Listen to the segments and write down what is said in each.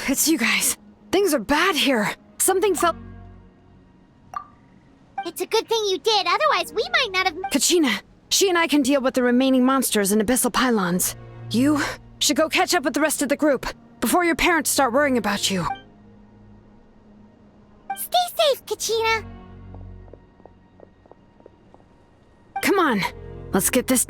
It's you guys. Things are bad here. Something felt... It's a good thing you did, otherwise we might not have... Kachina, she and I can deal with the remaining monsters and abyssal pylons. You should go catch up with the rest of the group before your parents start worrying about you. Stay safe, Kachina. Come on, let's get this...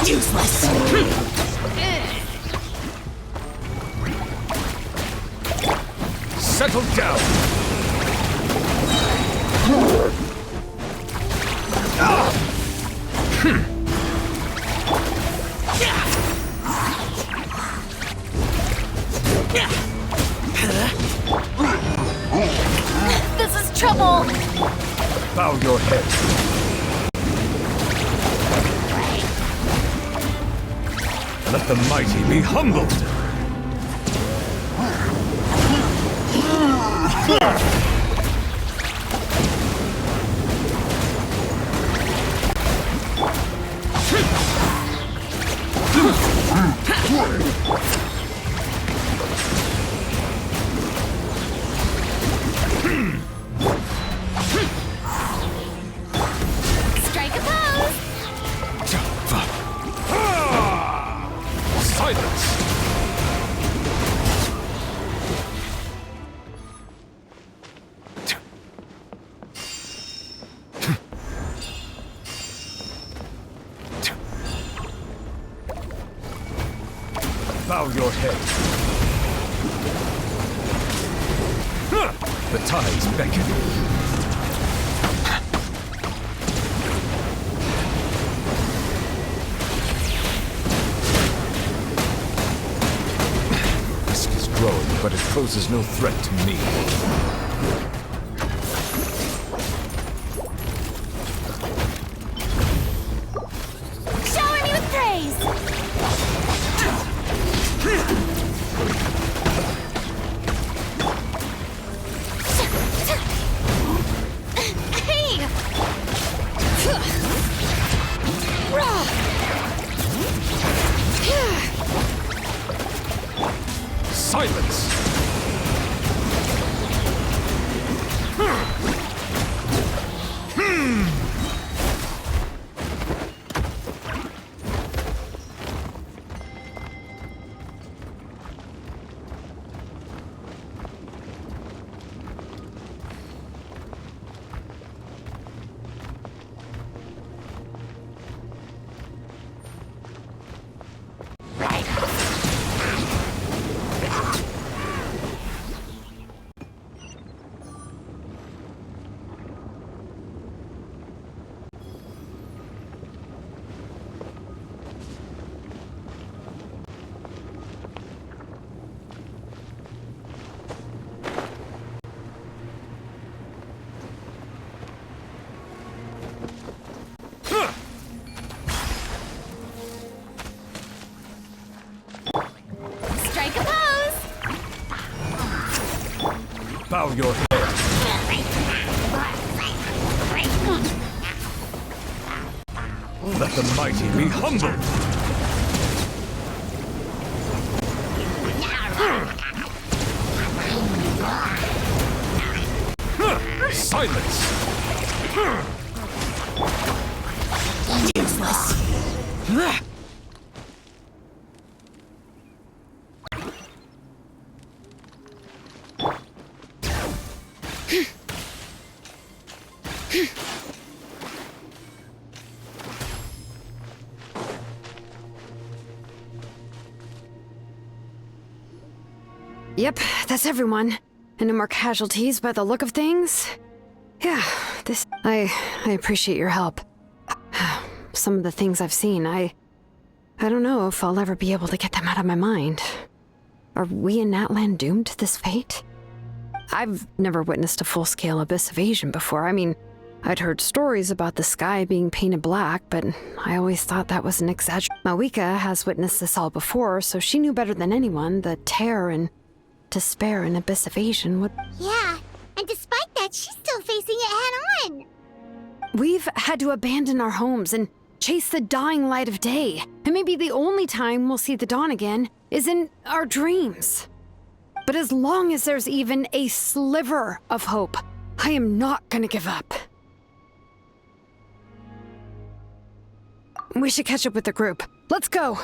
Useless. Settle down. This is trouble. Bow your head. Let the mighty be humbled. Strike a pose. Silence! Bow your head. The tides beckon. Risk is growing, but it poses no threat to me. Shower me with praise. Hey! Silence! Strike a pose. Bow your head. Let the mighty be humbled. Silence! Useless. Yep, that's everyone. And no more casualties by the look of things. Yeah, I appreciate your help. Some of the things I've seen, I don't know if I'll ever be able to get them out of my mind. Are we in Natlan doomed to this fate? I've never witnessed a full-scale abyss invasion before. I mean, I'd heard stories about the sky being painted black, but I always thought that was an exaggeration. Malika has witnessed this all before, so she knew better than anyone the terror and despair an abyss invasion would... Yeah, and despite that, she's still facing it head-on. We've had to abandon our homes and chase the dying light of day. And maybe the only time we'll see the dawn again is in our dreams. But as long as there's even a sliver of hope, I am not gonna give up. We should catch up with the group. Let's go!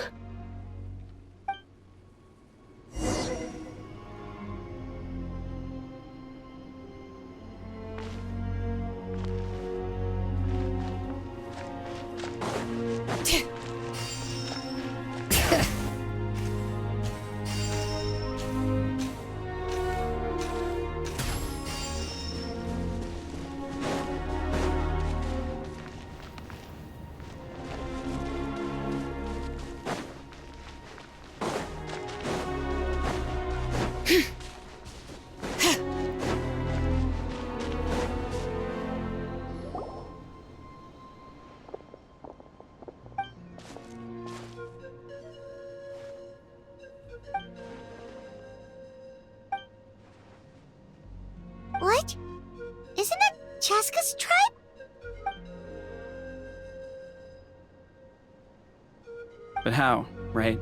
What? Isn't it Chaska's tribe? But how, right?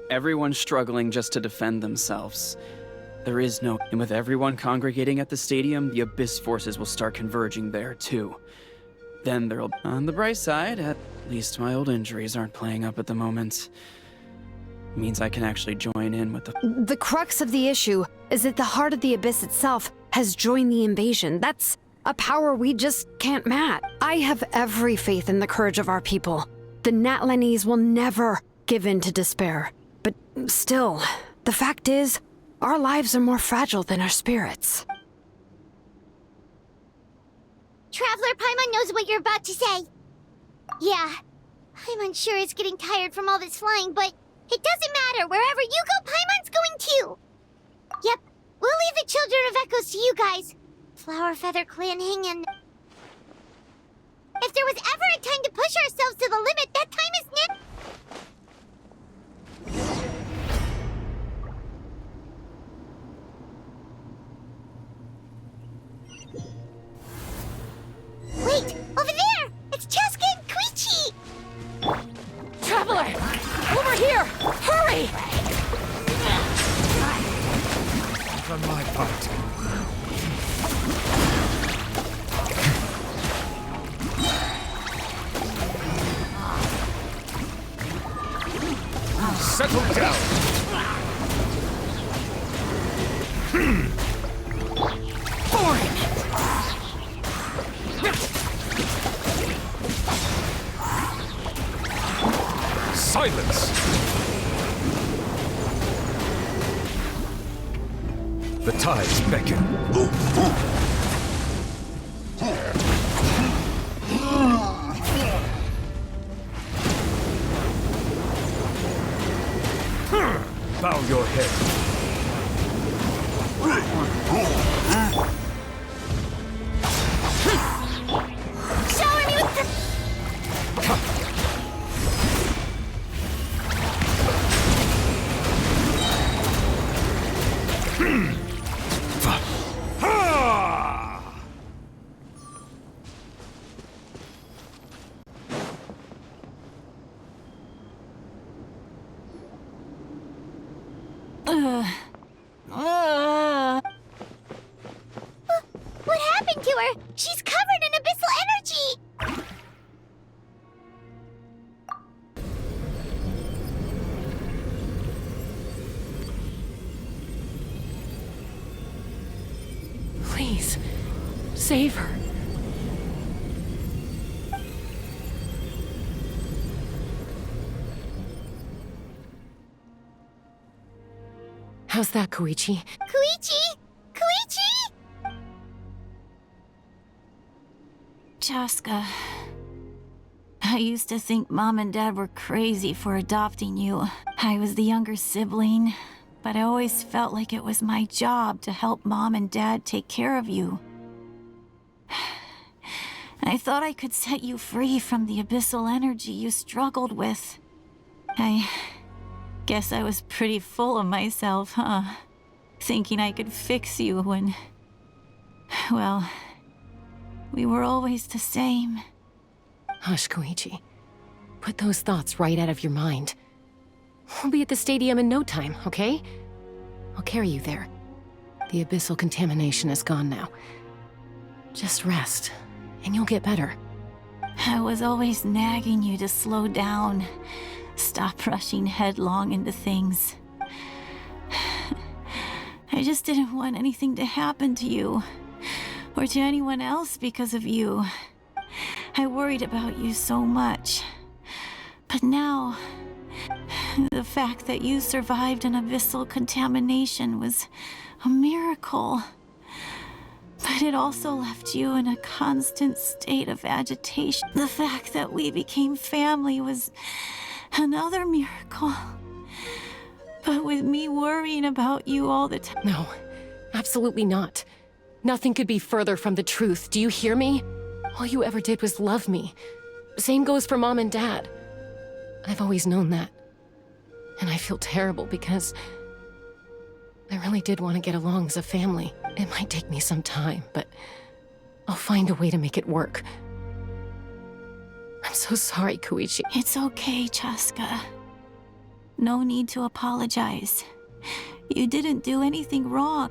Everyone's struggling just to defend themselves. There is no... And with everyone congregating at the stadium, the Abyss forces will start converging there, too. Then there'll... On the bright side, at least my old injuries aren't playing up at the moment. Means I can actually join in with the... The crux of the issue is that the heart of the Abyss itself has joined the invasion. That's a power we just can't match. I have every faith in the courage of our people. The Natlanese will never give in to despair. But still, the fact is, our lives are more fragile than our spirits. Traveler Paimon knows what you're about to say. Yeah, Paimon's sure is getting tired from all this flying, but it doesn't matter. Wherever you go, Paimon's going too. Yep, we'll leave the Children of Echoes to you guys. Flower Feather Clan hanging. If there was ever a time to push ourselves to the limit, that time is now. Wait, over there! It's Cheska and Koichi! Traveler! Over here! Hurry! For my part. Settle down! Silence! The tides beckon. Bow your head. Shower me with the... What happened to her? She's covered in abyssal energy! Please, save her. How's that, Koichi? Koichi! Koichi! Chaska, I used to think Mom and Dad were crazy for adopting you. I was the younger sibling, but I always felt like it was my job to help Mom and Dad take care of you. I thought I could set you free from the abyssal energy you struggled with. I guess I was pretty full of myself, huh? Thinking I could fix you when... well, we were always the same. Hush, Koichi. Put those thoughts right out of your mind. We'll be at the stadium in no time, okay? I'll carry you there. The abyssal contamination is gone now. Just rest, and you'll get better. I was always nagging you to slow down. Stop rushing headlong into things. I just didn't want anything to happen to you, or to anyone else because of you. I worried about you so much. But now, the fact that you survived an abyssal contamination was a miracle. But it also left you in a constant state of agitation. The fact that we became family was another miracle. But with me worrying about you all the time... No, absolutely not. Nothing could be further from the truth. Do you hear me? All you ever did was love me. Same goes for Mom and Dad. I've always known that. And I feel terrible because I really did want to get along as a family. It might take me some time, but I'll find a way to make it work. I'm so sorry, Koichi. It's okay, Chaska. No need to apologize. You didn't do anything wrong.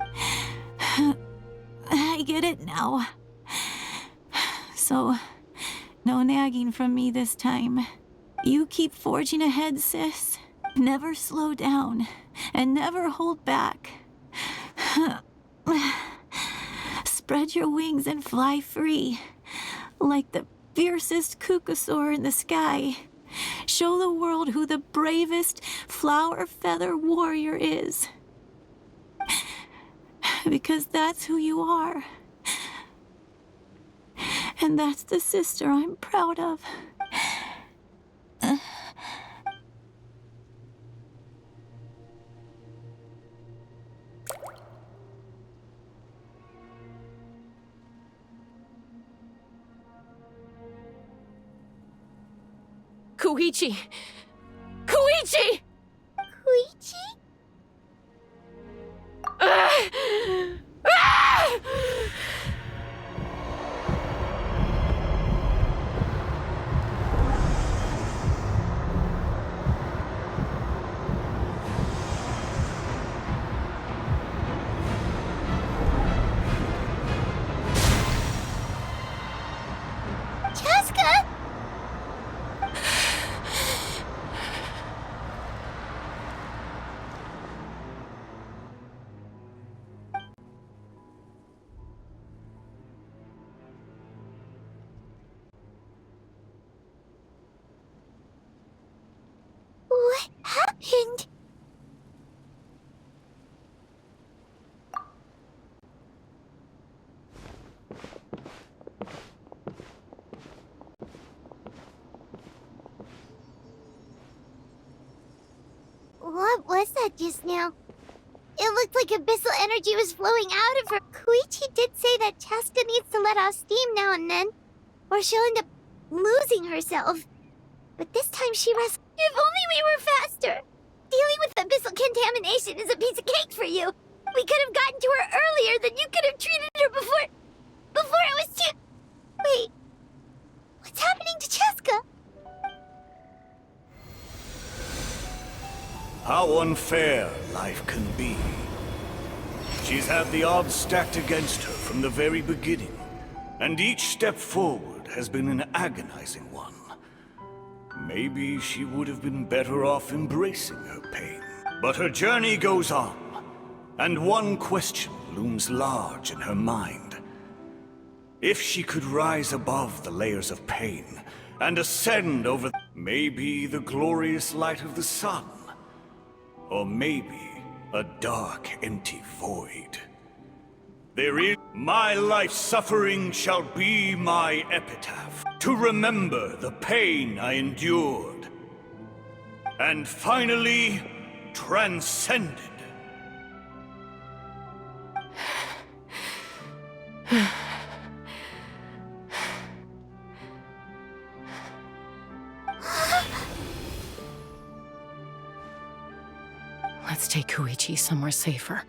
I get it now. So, no nagging from me this time. You keep forging ahead, sis. Never slow down, and never hold back. Spread your wings and fly free, like the fiercest kukasaur in the sky. Show the world who the bravest flower feather warrior is. Because that's who you are. And that's the sister I'm proud of. Koichi! Koichi! Koichi? Chaska? What happened? What was that just now? It looked like abyssal energy was flowing out of her. Koichi did say that Chaska needs to let off steam now and then, or she'll end up losing herself. But this time she rests. If only we were faster! Dealing with abyssal contamination is a piece of cake for you. We could have gotten to her earlier, then you could have treated her before it was too... Wait. What's happening to Chaska? How unfair life can be. She's had the odds stacked against her from the very beginning, and each step forward has been an agonizing one. Maybe she would have been better off embracing her pain. But her journey goes on, and one question looms large in her mind. If she could rise above the layers of pain and ascend over maybe the glorious light of the sun, or maybe a dark, empty void. There is my life's suffering shall be my epitaph, to remember the pain I endured, and finally transcended. Let's take Koichi somewhere safer.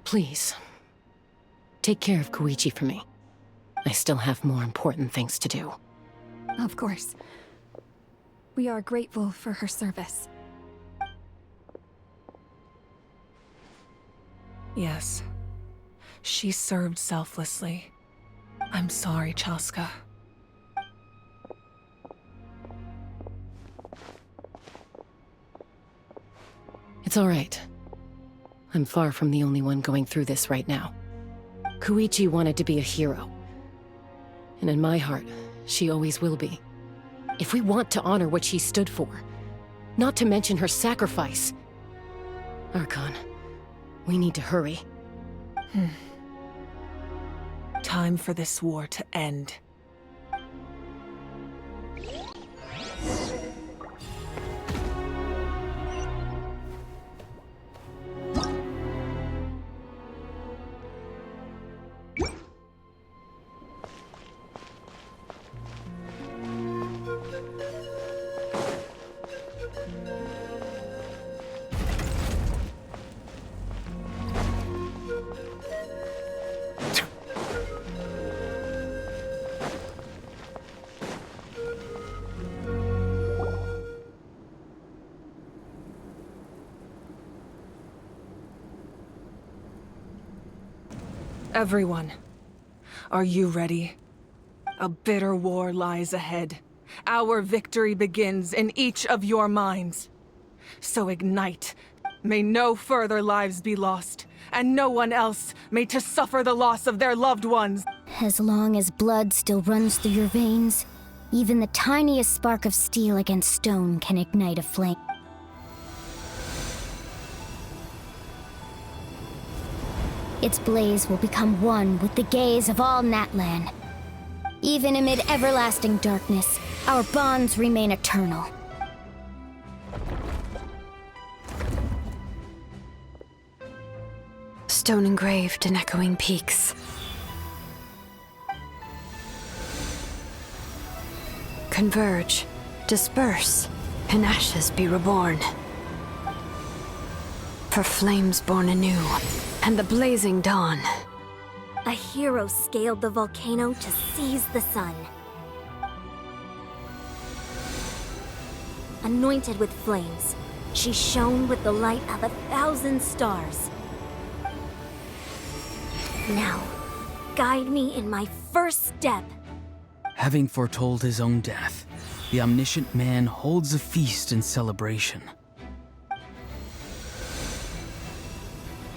Please, take care of Koichi for me. I still have more important things to do. Of course. We are grateful for her service. Yes. She served selflessly. I'm sorry, Chaska. It's all right. I'm far from the only one going through this right now. Koichi wanted to be a hero. And in my heart, she always will be. If we want to honor what she stood for, not to mention her sacrifice. Archon, we need to hurry. Time for this war to end. Everyone, are you ready? A bitter war lies ahead. Our victory begins in each of your minds. So ignite. May no further lives be lost, and no one else may to suffer the loss of their loved ones. As long as blood still runs through your veins, even the tiniest spark of steel against stone can ignite a flame. Its blaze will become one with the gaze of all Natlan. Even amid everlasting darkness, our bonds remain eternal. Stone engraved in echoing peaks. Converge, disperse, in ashes be reborn. For flames born anew, and the blazing dawn. A hero scaled the volcano to seize the sun. Anointed with flames, she shone with the light of 1,000 stars. Now, guide me in my first step. Having foretold his own death, the omniscient man holds a feast in celebration.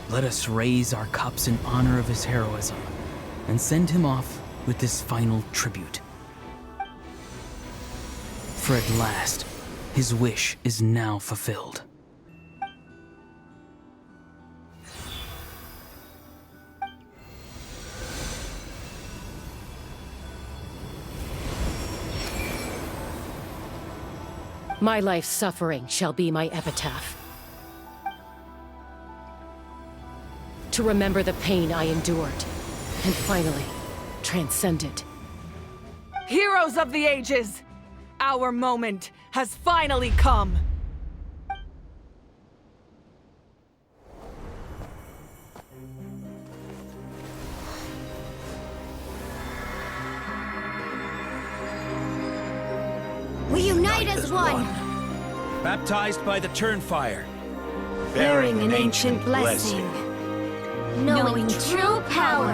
Let us raise our cups in honor of his heroism, and send him off with this final tribute. For at last, his wish is now fulfilled. My life's suffering shall be my epitaph. To remember the pain I endured, and finally, transcended. Heroes of the ages! Our moment has finally come! We unite as one! Baptized by the Turnfire. Bearing an ancient blessing. Knowing true power.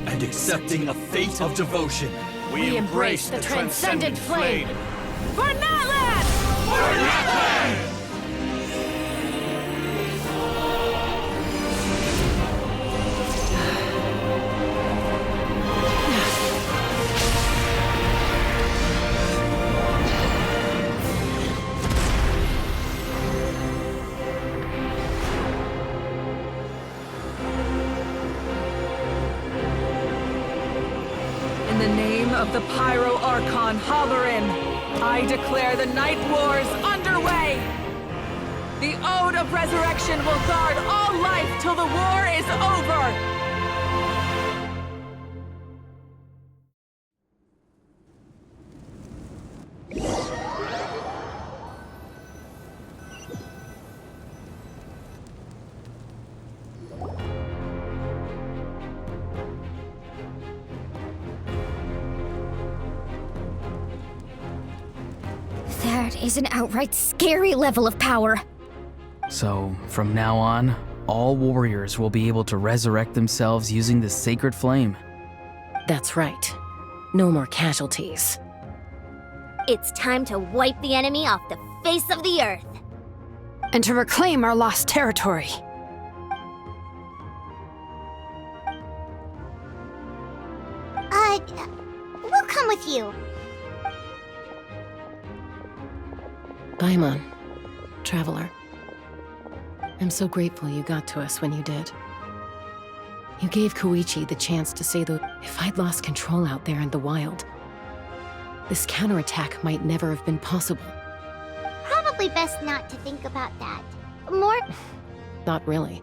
And accepting a fate of devotion. We embrace the transcendent flame. For Natlan! For Natlan! In the name of the Pyro Archon Halloran, I declare the Night Wars underway! The Ode of Resurrection will guard all life till the war is over! That is an outright scary level of power. So, from now on, all warriors will be able to resurrect themselves using this sacred flame. That's right. No more casualties. It's time to wipe the enemy off the face of the earth. And to reclaim our lost territory. We'll come with you. Paimon, Traveler. I'm so grateful you got to us when you did. You gave Koichi the chance to say that if I'd lost control out there in the wild, this counterattack might never have been possible. Probably best not to think about that. More... Not really.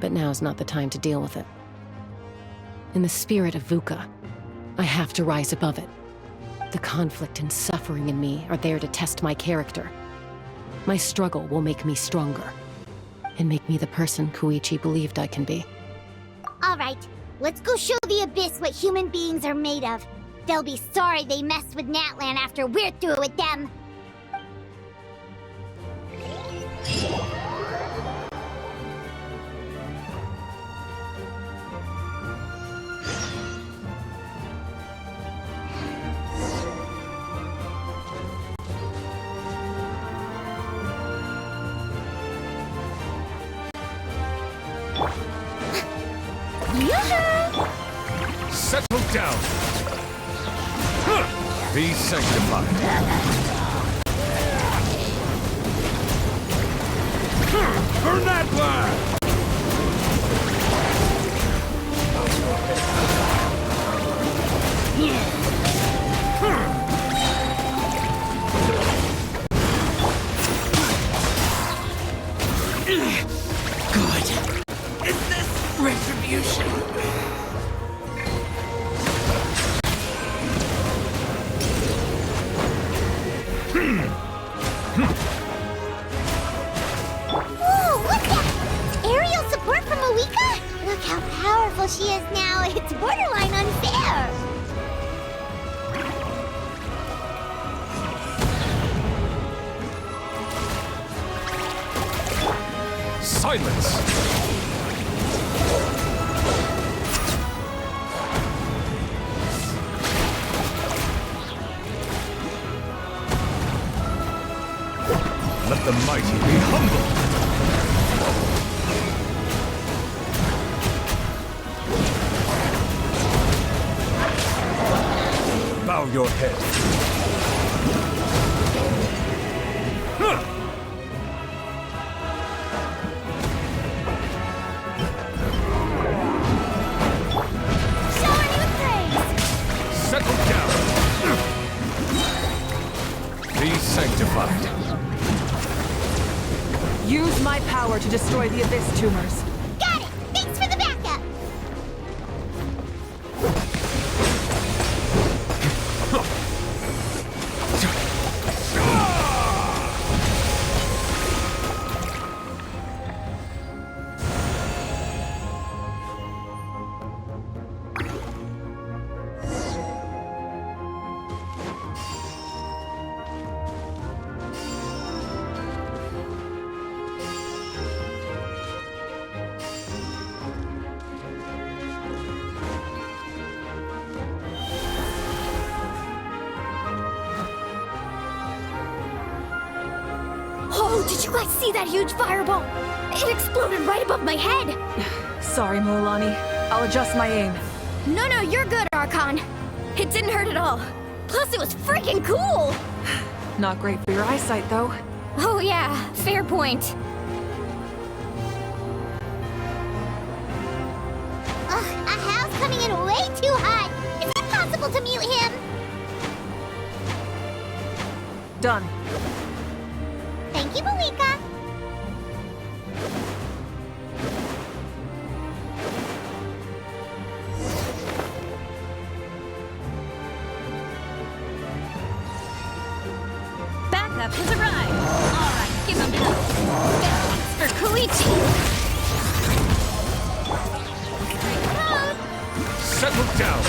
But now's not the time to deal with it. In the spirit of VUCA, I have to rise above it. The conflict and suffering in me are there to test my character. My struggle will make me stronger, and make me the person Koichi believed I can be. Alright, let's go show the Abyss what human beings are made of. They'll be sorry they messed with Natlan after we're through with them. Settle down. Be sanctified. For Natlan! Good. Is this retribution? Whoa, look at aerial support from Awika? Look how powerful she is now. It's borderline unfair. Silence! Let the mighty be humble! Bow your head. Huh! Settle down! Be sanctified. Use my power to destroy the Abyss tumors. Got it! Thanks for the backup! Whoa, did you guys see that huge fireball? It exploded right above my head! Sorry, Mualani. I'll adjust my aim. No, you're good, Archon. It didn't hurt at all. Plus, it was freaking cool! Not great for your eyesight, though. Oh yeah, fair point. Ugh, a house coming in way too hot! Is it possible to mute him? Done. Thank you, Malika. Backup has arrived. All right, give him hell. Thanks for Koichi. Settle down.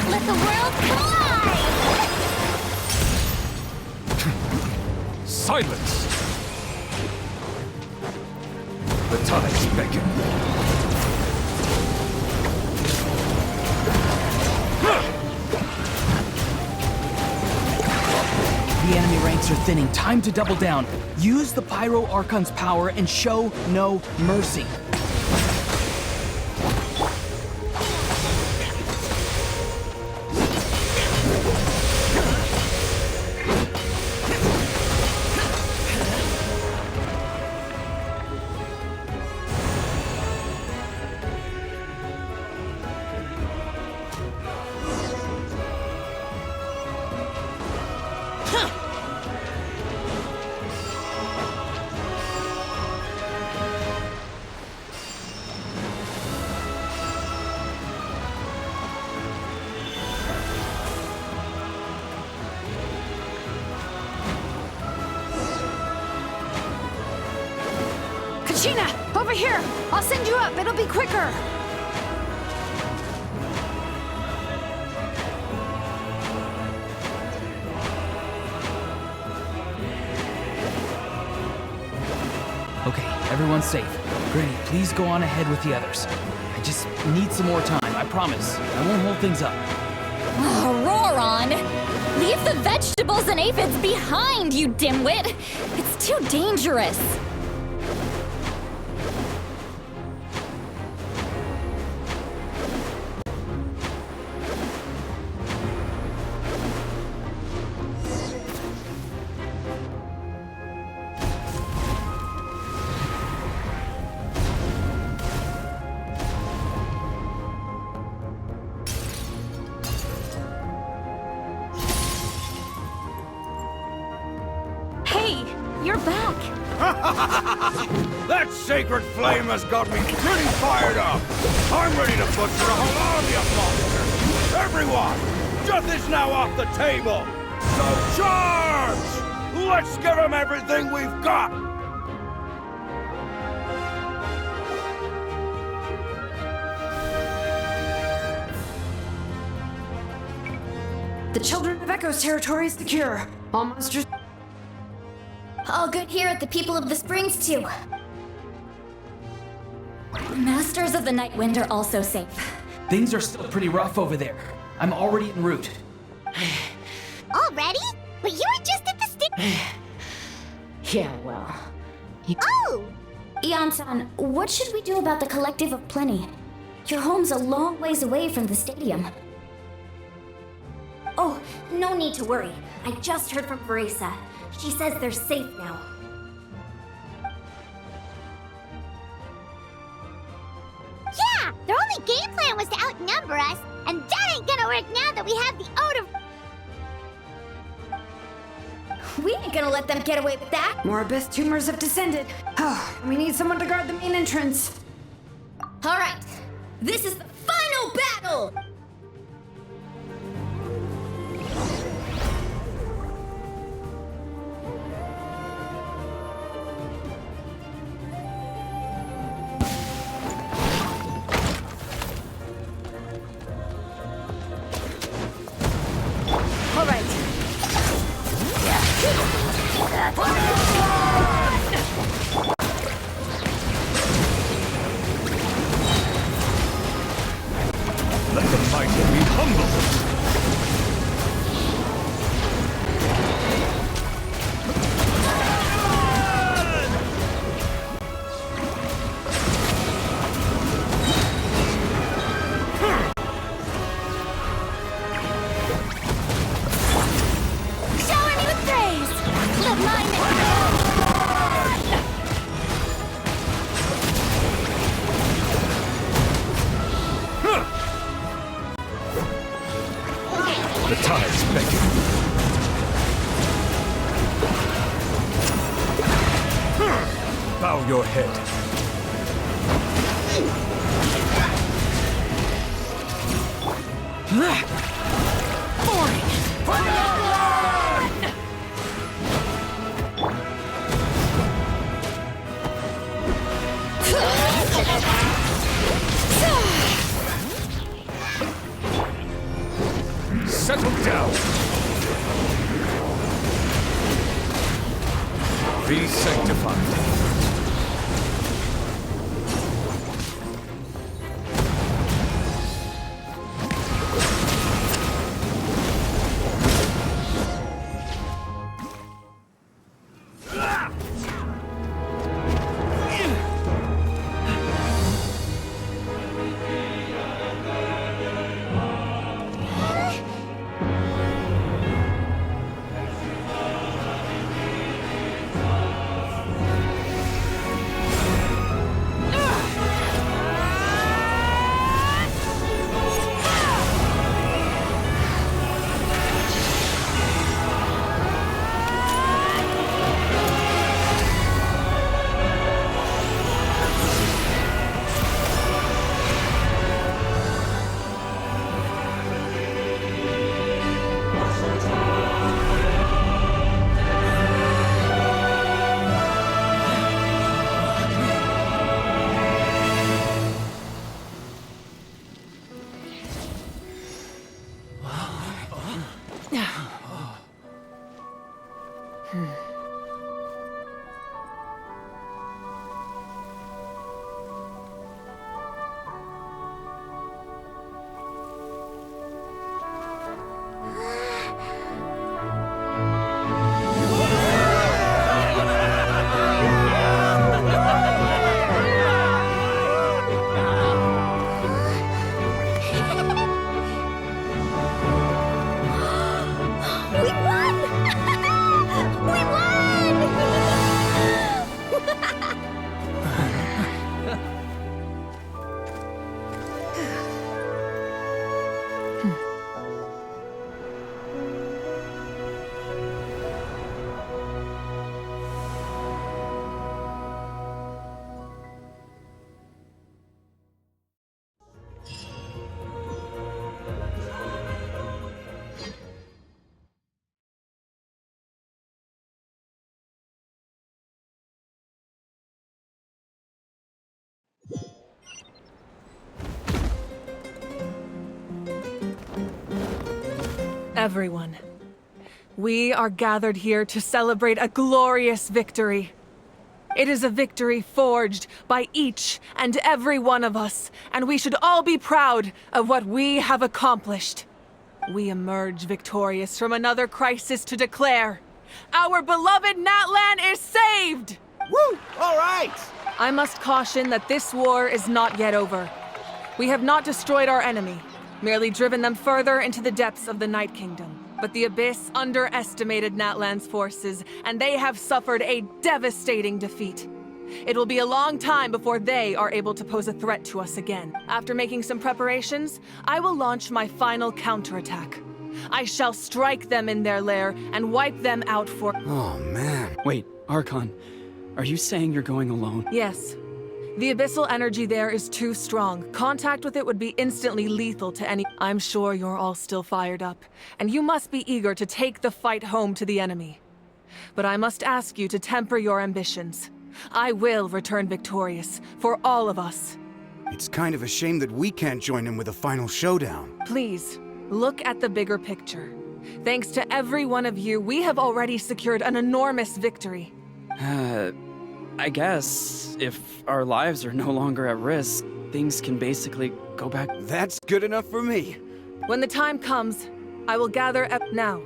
Let the world collide! Silence! The tides beckon. The enemy ranks are thinning. Time to double down. Use the Pyro Archon's power and show no mercy. Kachina, over here! I'll send you up, it'll be quicker! Okay, everyone's safe. Granny, please go on ahead with the others. I just need some more time, I promise. I won't hold things up. Oh, Roron! Leave the vegetables and aphids behind, you dimwit! It's too dangerous. You're back! That sacred flame has got me pretty fired up! I'm ready to butcher a whole army of monsters! Everyone! Death is now off the table! So charge! Let's give them everything we've got! The Children of Echo's territory is secure. All monsters... All good here at the People of the Springs, too. Masters of the Night Wind are also safe. Things are still pretty rough over there. I'm already en route. Already? But you were just at the stick. Yeah, well... Oh! Ian-san, what should we do about the Collective of Plenty? Your home's a long ways away from the stadium. Oh, no need to worry. I just heard from Veresa. She says they're safe now. Yeah! Their only game plan was to outnumber us, and that ain't gonna work now that we have the Ode of... We ain't gonna let them get away with that. More abyss tumors have descended. Oh, we need someone to guard the main entrance. All right, this is the final battle! All right. Let the down! Be sanctified. Everyone, we are gathered here to celebrate a glorious victory. It is a victory forged by each and every one of us, and we should all be proud of what we have accomplished. We emerge victorious from another crisis to declare, our beloved Natlan is saved! Woo! All right! I must caution that this war is not yet over. We have not destroyed our enemy, merely driven them further into the depths of the Night Kingdom. But the Abyss underestimated Natlan's forces, and they have suffered a devastating defeat. It will be a long time before they are able to pose a threat to us again. After making some preparations, I will launch my final counterattack. I shall strike them in their lair and wipe them out for— Oh, man. Wait, Archon, are you saying you're going alone? Yes. The abyssal energy there is too strong. Contact with it would be instantly lethal to any— I'm sure you're all still fired up, and you must be eager to take the fight home to the enemy. But I must ask you to temper your ambitions. I will return victorious, for all of us. It's kind of a shame that we can't join in with a final showdown. Please, look at the bigger picture. Thanks to every one of you, we have already secured an enormous victory. I guess if our lives are no longer at risk, things can basically go back. That's good enough for me. When the time comes, I will gather up now.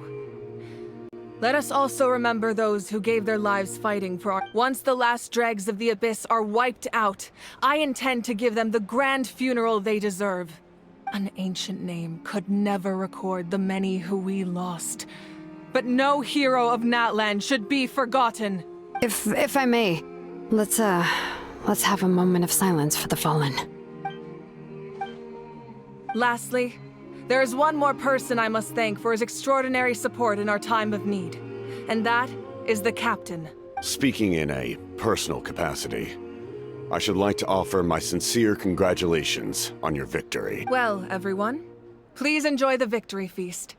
Let us also remember those who gave their lives fighting for our— Once the last dregs of the Abyss are wiped out, I intend to give them the grand funeral they deserve. An ancient name could never record the many who we lost. But no hero of Natlan should be forgotten. If I may, let's have a moment of silence for the fallen. Lastly, there is one more person I must thank for his extraordinary support in our time of need, and that is the Captain. Speaking in a personal capacity, I should like to offer my sincere congratulations on your victory. Well, everyone, please enjoy the victory feast.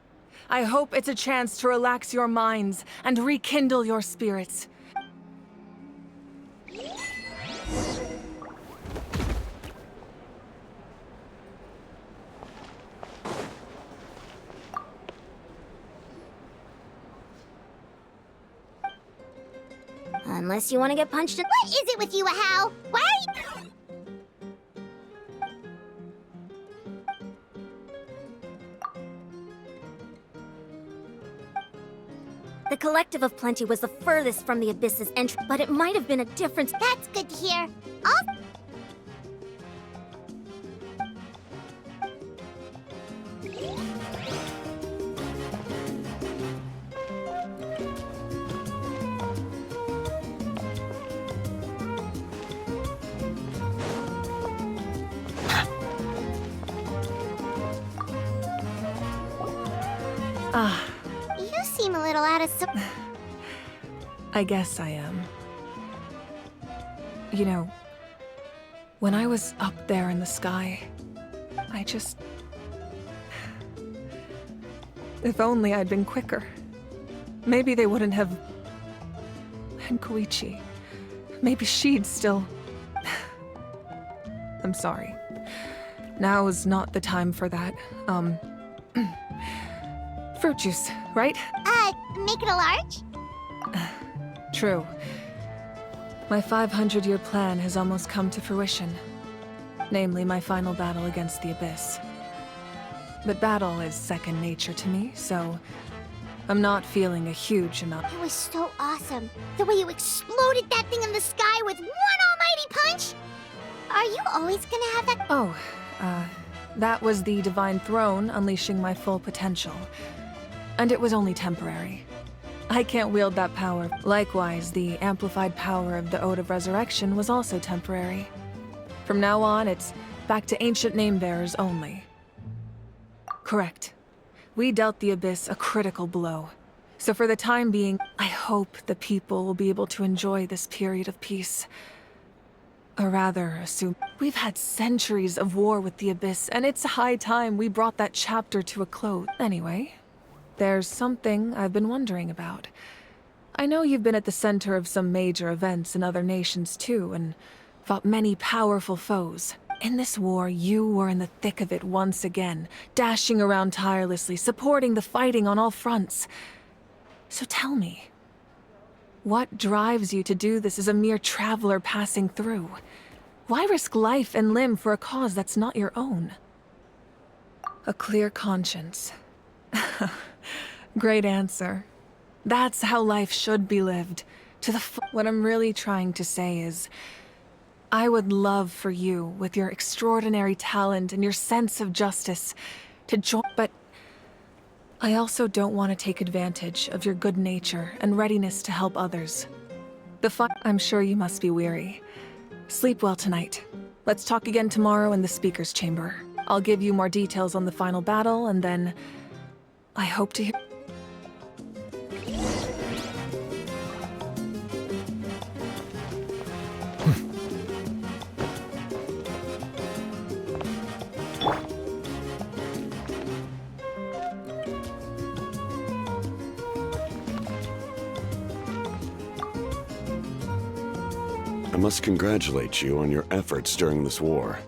I hope it's a chance to relax your minds and rekindle your spirits. Unless you want to get punched in— What is it with you, Hal? Why are you— The Collective of Plenty was the furthest from the Abyss's entry, but it might have been a difference. That's good to hear. I'll— You seem a little out of sorts. I guess I am. You know, when I was up there in the sky, I just... If only I'd been quicker. Maybe they wouldn't have... And Koichi. Maybe she'd still... I'm sorry. Now is not the time for that. Fruit juice, right? Make it a large? True. My 500-year plan has almost come to fruition. Namely, my final battle against the Abyss. But battle is second nature to me, so... I'm not feeling a huge amount. It was so awesome. The way you exploded that thing in the sky with one almighty punch! Are you always gonna have that? Oh, that was the Divine Throne unleashing my full potential. And it was only temporary. I can't wield that power. Likewise, the amplified power of the Ode of Resurrection was also temporary. From now on, it's back to ancient name-bearers only. Correct. We dealt the Abyss a critical blow. So for the time being, I hope the people will be able to enjoy this period of peace. Or rather, assume we've had centuries of war with the Abyss, and it's high time we brought that chapter to a close. Anyway, there's something I've been wondering about. I know you've been at the center of some major events in other nations too, and fought many powerful foes. In this war, you were in the thick of it once again, dashing around tirelessly, supporting the fighting on all fronts. So tell me, what drives you to do this as a mere traveler passing through? Why risk life and limb for a cause that's not your own? A clear conscience. Great answer. That's how life should be lived. What I'm really trying to say is, I would love for you, with your extraordinary talent and your sense of justice, to join, but I also don't want to take advantage of your good nature and readiness to help others. I'm sure you must be weary. Sleep well tonight. Let's talk again tomorrow in the speaker's chamber. I'll give you more details on the final battle, and then I hope to hear. I must congratulate you on your efforts during this war.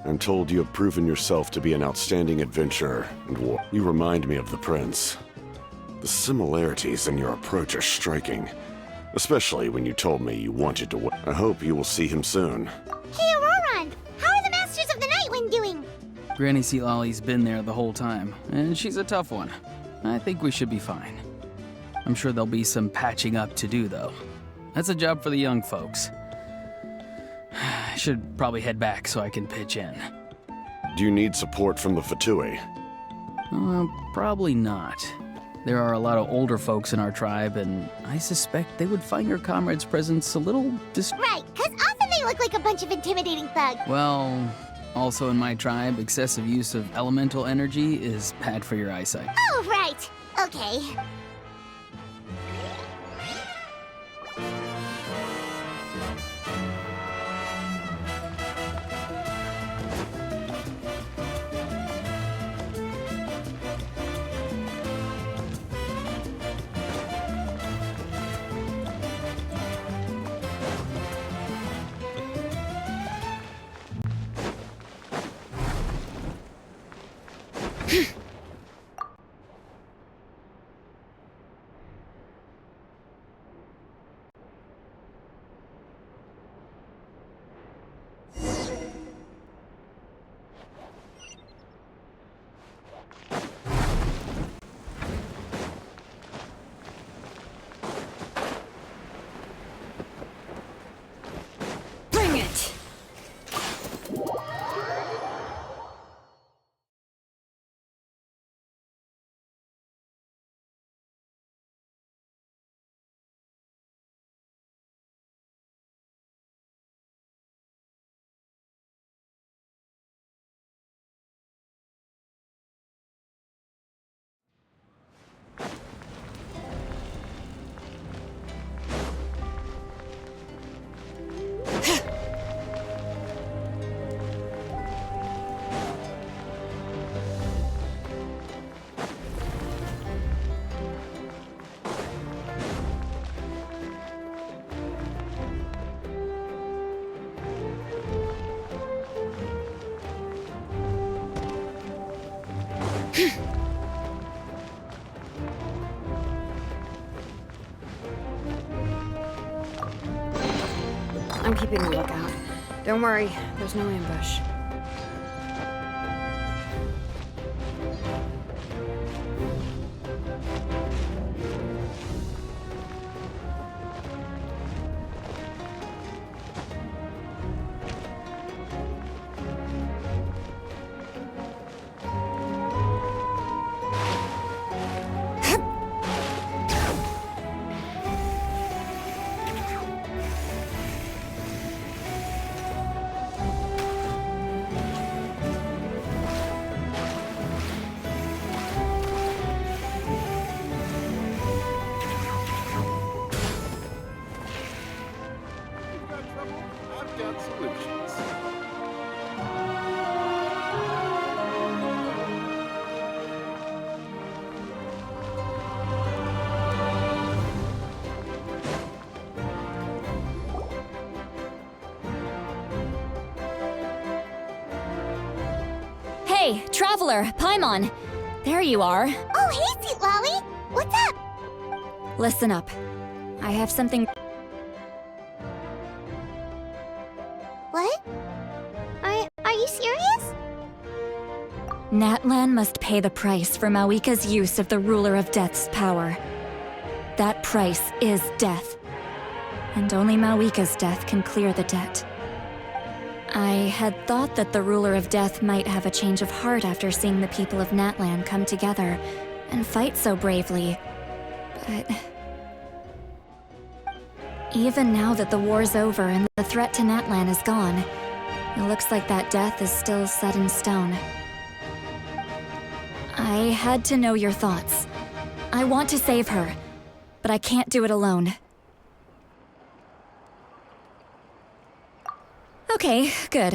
I'm told you have proven yourself to be an outstanding adventurer and war. You remind me of the Prince. The similarities in your approach are striking, especially when you told me you wanted to. I hope you will see him soon. Hey, Auroron! How are the Masters of the Nightwind doing? Granny Sealolly's been there the whole time, and she's a tough one. I think we should be fine. I'm sure there'll be some patching up to do, though. That's a job for the young folks. I should probably head back so I can pitch in. Do you need support from the Fatui? Probably not. There are a lot of older folks in our tribe, and I suspect they would find your comrade's presence a little Right, because often they look like a bunch of intimidating thugs. Well, also in my tribe, excessive use of elemental energy is bad for your eyesight. Oh, right. Okay. I'm keeping a lookout. Don't worry, there's no ambush. Hey, Traveler, Paimon! There you are. Oh, hey, Sweet Lolly! What's up? Listen up. I have something. What? Are you serious? Natlan must pay the price for Mawika's use of the Ruler of Death's power. That price is death. And only Mawika's death can clear the debt. I had thought that the Ruler of Death might have a change of heart after seeing the people of Natlan come together and fight so bravely. But even now that the war's over and the threat to Natlan is gone, it looks like that death is still set in stone. I had to know your thoughts. I want to save her, but I can't do it alone. Okay, good.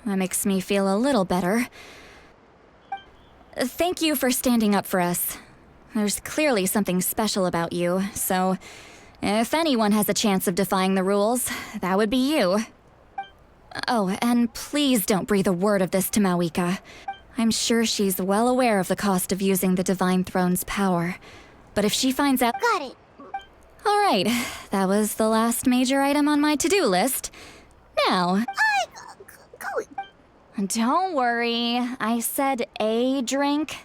That makes me feel a little better. Thank you for standing up for us. There's clearly something special about you, so if anyone has a chance of defying the rules, that would be you. Oh, and please don't breathe a word of this to Mawika. I'm sure she's well aware of the cost of using the Divine Throne's power. But if she finds out— Got it. All right, that was the last major item on my to-do list. Now— Don't worry, I said a drink.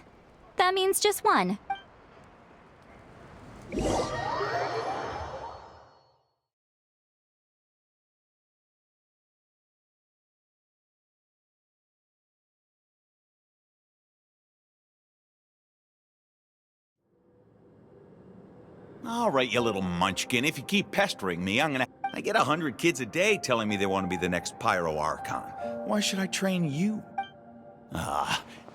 That means just one. All right, you little munchkin. If you keep pestering me, I get 100 kids a day telling me they want to be the next Pyro Archon. Why should I train you?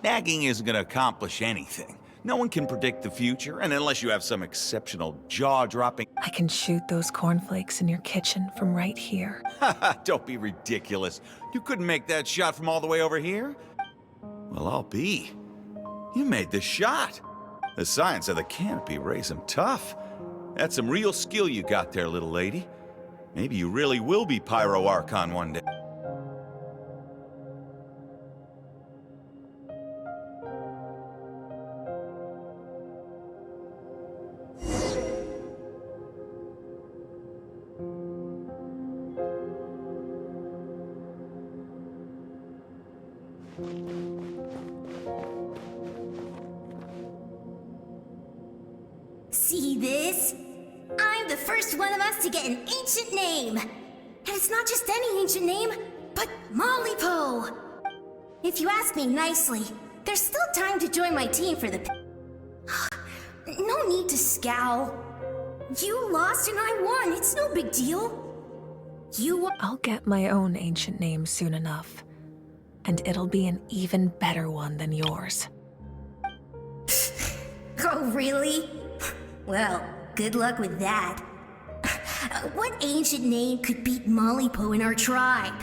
Nagging isn't going to accomplish anything. No one can predict the future, and unless you have some exceptional jaw-dropping— I can shoot those cornflakes in your kitchen from right here. Don't be ridiculous. You couldn't make that shot from all the way over here? Well, I'll be. You made the shot. The science of the canopy raised him tough. That's some real skill you got there, little lady. Maybe you really will be Pyro Archon one day. See this? I'm the first one of us to get an ancient name. And it's not just any ancient name, but Mollypo. If you ask me nicely, there's still time to join my team for the— No need to scowl. You lost and I won. It's no big deal. I'll get my own ancient name soon enough. And it'll be an even better one than yours. Oh, really? Well, good luck with that. What ancient name could beat Mollypo in our tribe?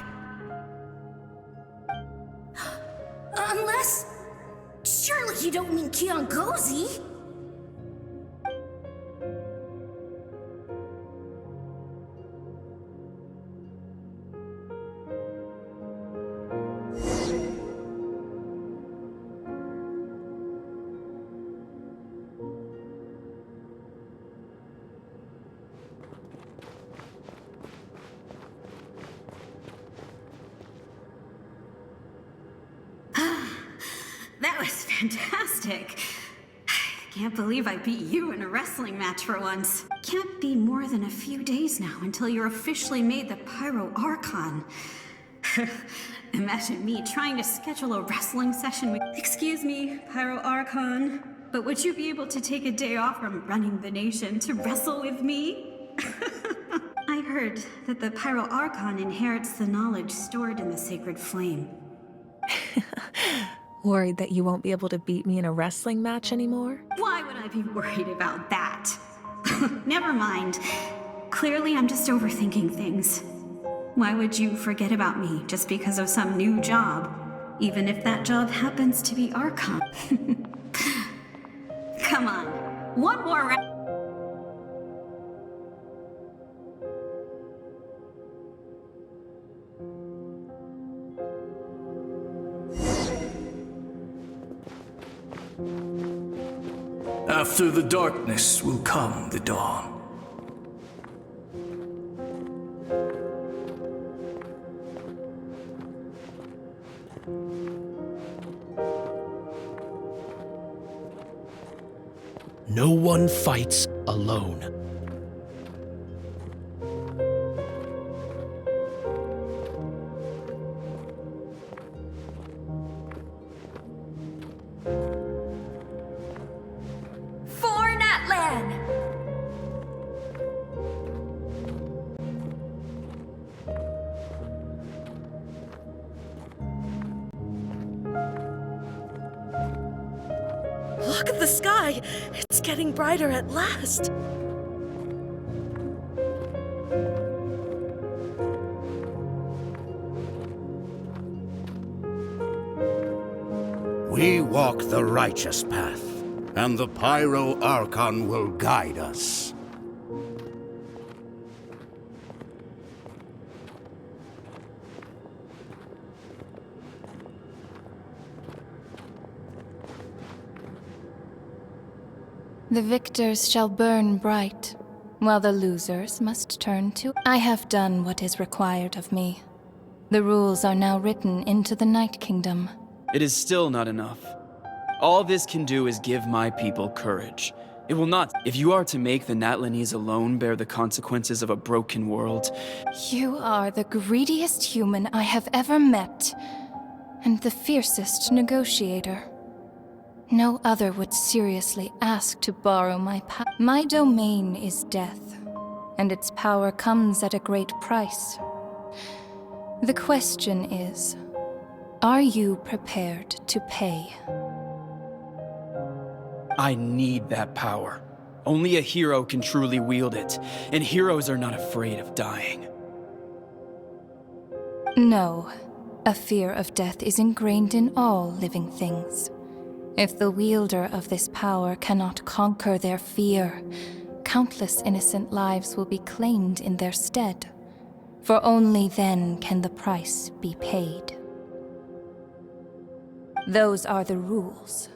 Unless— surely you don't mean Kiangozi? That was fantastic. Can't believe I beat you in a wrestling match for once. Can't be more than a few days now until you're officially made the Pyro Archon. Imagine me trying to schedule a wrestling session with— Excuse me, Pyro Archon, but would you be able to take a day off from running the nation to wrestle with me? I heard that the Pyro Archon inherits the knowledge stored in the Sacred Flame. Worried that you won't be able to beat me in a wrestling match anymore? Why would I be worried about that? Never mind. Clearly, I'm just overthinking things. Why would you forget about me just because of some new job, even if that job happens to be Archon? Come on, one more round. After the darkness will come the dawn. No one fights alone. For Natlan! Look at the sky! It's getting brighter at last! We walk the righteous path, and the Pyro Archon will guide us. The victors shall burn bright, while the losers must turn to— I have done what is required of me. The rules are now written into the Night Kingdom. It is still not enough. All this can do is give my people courage. It will not— If you are to make the Natlanese alone bear the consequences of a broken world— You are the greediest human I have ever met, and the fiercest negotiator. No other would seriously ask to borrow my power. My domain is death, and its power comes at a great price. The question is, are you prepared to pay? I need that power. Only a hero can truly wield it, and heroes are not afraid of dying. No, a fear of death is ingrained in all living things. If the wielder of this power cannot conquer their fear, countless innocent lives will be claimed in their stead. For only then can the price be paid. Those are the rules.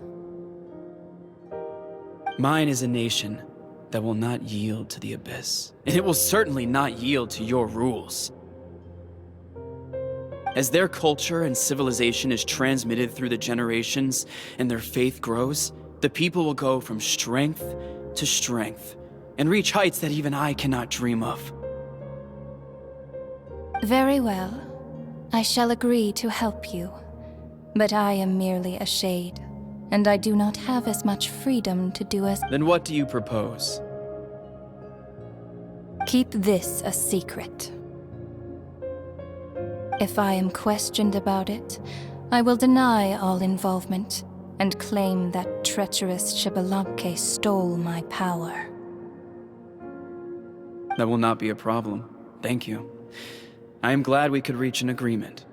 Mine is a nation that will not yield to the Abyss, and it will certainly not yield to your rules. As their culture and civilization is transmitted through the generations and their faith grows, the people will go from strength to strength and reach heights that even I cannot dream of. Very well. I shall agree to help you. But I am merely a shade, and I do not have as much freedom to do as— Then what do you propose? Keep this a secret. If I am questioned about it, I will deny all involvement and claim that treacherous Xbalanque stole my power. That will not be a problem. Thank you. I am glad we could reach an agreement.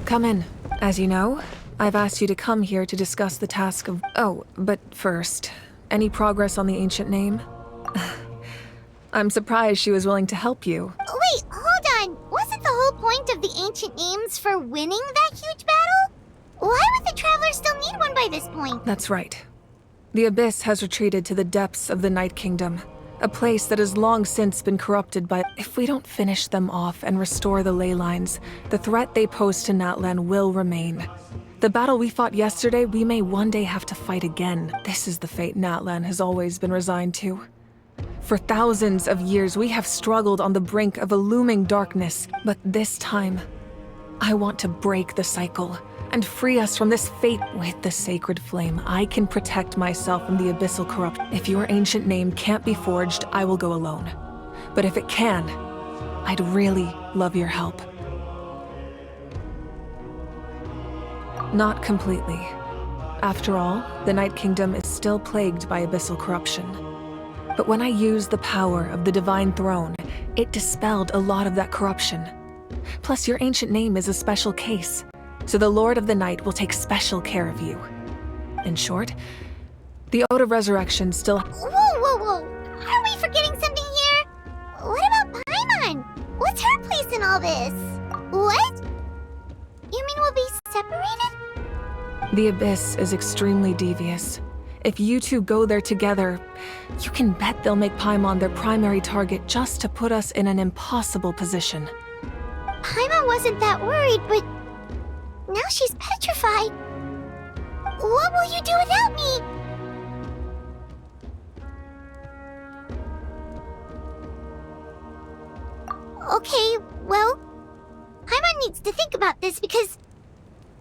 Come in. As you know, I've asked you to come here to discuss the task of— Oh, but first, any progress on the ancient name? I'm surprised she was willing to help you. Wait, hold on. Wasn't the whole point of the ancient names for winning that huge battle? Why would the Traveler still need one by this point? That's right. The Abyss has retreated to the depths of the Night Kingdom, a place that has long since been corrupted by... If we don't finish them off and restore the ley lines, the threat they pose to Natlan will remain. The battle we fought yesterday, we may one day have to fight again. This is the fate Natlan has always been resigned to. For thousands of years, we have struggled on the brink of a looming darkness, but this time, I want to break the cycle and free us from this fate. With the sacred flame, I can protect myself from the abyssal corrupt. If your ancient name can't be forged, I will go alone. But if it can, I'd really love your help. Not completely. After all, the Night Kingdom is still plagued by abyssal corruption. But when I used the power of the Divine Throne, it dispelled a lot of that corruption. Plus, your ancient name is a special case, so the Lord of the Night will take special care of you. In short, the Ode of Resurrection still... Whoa! Are we forgetting something here? What about Paimon? What's her place in all this? What? You mean we'll be separated? The Abyss is extremely devious. If you two go there together, you can bet they'll make Paimon their primary target just to put us in an impossible position. Paimon wasn't that worried, but now she's petrified. What will you do without me? Okay, well, Paimon needs to think about this because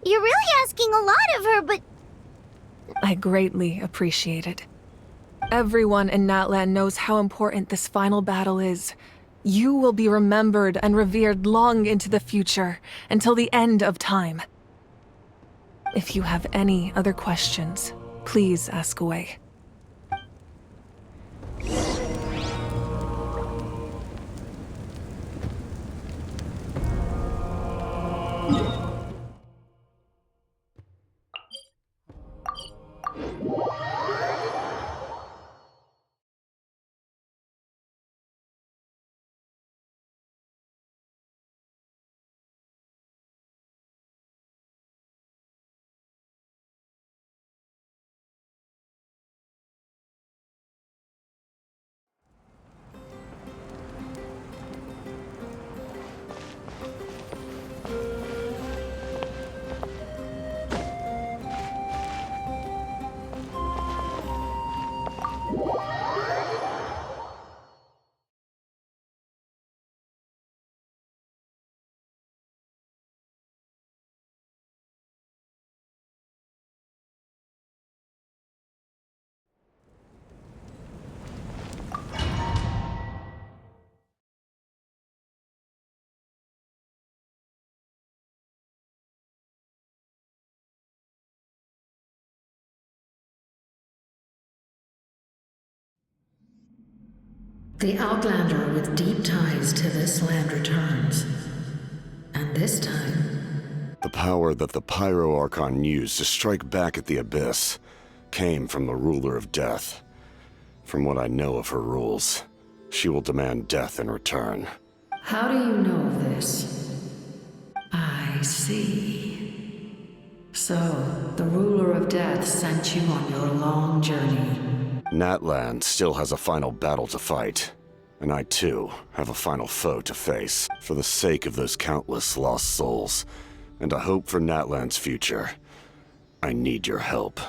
you're really asking a lot of her, but... I greatly appreciate it. Everyone in Natlan knows how important this final battle is. You will be remembered and revered long into the future, until the end of time. If you have any other questions, please ask away. The Outlander with deep ties to this land returns. And this time... The power that the Pyro Archon used to strike back at the Abyss came from the Ruler of Death. From what I know of her rules, she will demand death in return. How do you know of this? I see. So, the Ruler of Death sent you on your long journey. Natlan still has a final battle to fight, and I too have a final foe to face. For the sake of those countless lost souls, and a hope for Natlan's future, I need your help.